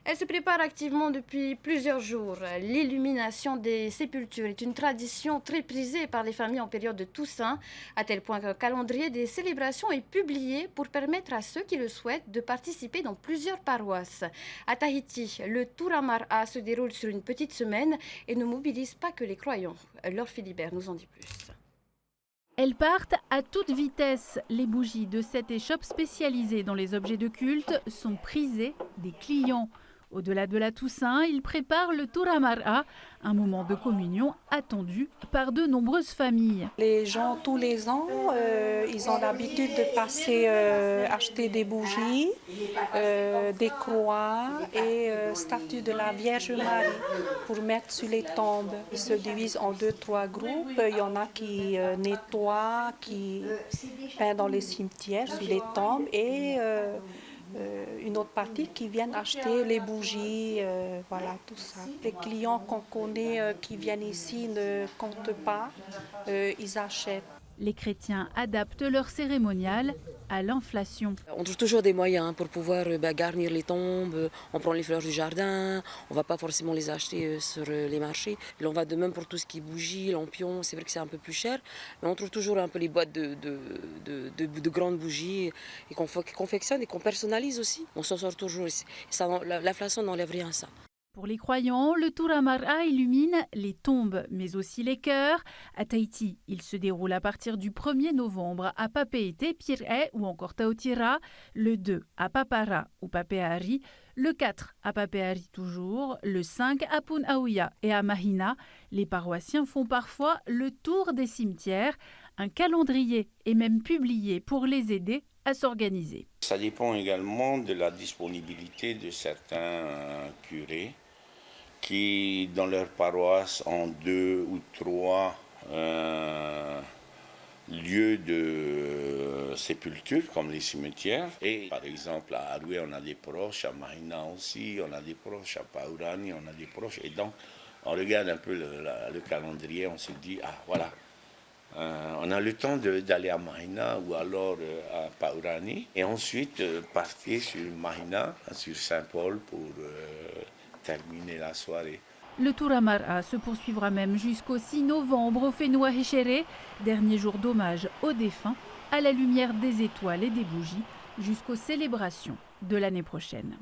Elle se prépare activement depuis plusieurs jours. L'illumination des sépultures est une tradition très prisée par les familles en période de Toussaint, à tel point qu'un calendrier des célébrations est publié pour permettre à ceux qui le souhaitent de participer dans plusieurs paroisses. À Tahiti, le Tura Mar'a se déroule sur une petite semaine et ne mobilise pas que les croyants. Laure Philibert nous en dit plus. Elles partent à toute vitesse. Les bougies de cette échoppe spécialisée dans les objets de culte sont prisées des clients. Au-delà de la Toussaint, ils préparent le Tura Mar'a, un moment de communion attendu par de nombreuses familles. Les gens, tous les ans, ils ont l'habitude de passer acheter des bougies, des croix et statues de la Vierge Marie pour mettre sur les tombes. Ils se divisent en 2-3 groupes. Il y en a qui nettoient, qui peignent dans les cimetières, sur les tombes et une autre partie qui viennent acheter les bougies, voilà, tout ça. Les clients qu'on connaît qui viennent ici ne comptent pas, ils achètent. Les chrétiens adaptent leur cérémonial à l'inflation. On trouve toujours des moyens pour pouvoir garnir les tombes. On prend les fleurs du jardin, on ne va pas forcément les acheter sur les marchés. On va de même pour tout ce qui est bougies, lampions, c'est vrai que c'est un peu plus cher, mais on trouve toujours un peu les boîtes de grandes bougies et qu'on confectionne et qu'on personnalise aussi. On s'en sort toujours. L'inflation n'enlève rien à ça. Pour les croyants, le Tura Mar'a illumine les tombes, mais aussi les cœurs. À Tahiti, il se déroule à partir du 1er novembre à Papeete, Pir'e ou encore Taotira, le 2 à Papara ou Papeari, le 4 à Papeari toujours, le 5 à Punaauia et à Mahina. Les paroissiens font parfois le tour des cimetières. Un calendrier est même publié pour les aider à s'organiser. Ça dépend également de la disponibilité de certains curés qui, dans leur paroisse, ont 2 ou 3 lieux de sépulture, comme les cimetières. Et par exemple, à Aroué, on a des proches, à Mahina aussi, on a des proches, à Paurani, on a des proches. Et donc, on regarde un peu le calendrier, on se dit, ah voilà, on a le temps d'aller à Mahina ou alors à Paurani et ensuite partir sur Mahina, sur Saint-Paul pour terminer la soirée. Le Tura Mar'a se poursuivra même jusqu'au 6 novembre au Whenua Hechere, dernier jour d'hommage aux défunts, à la lumière des étoiles et des bougies, jusqu'aux célébrations de l'année prochaine.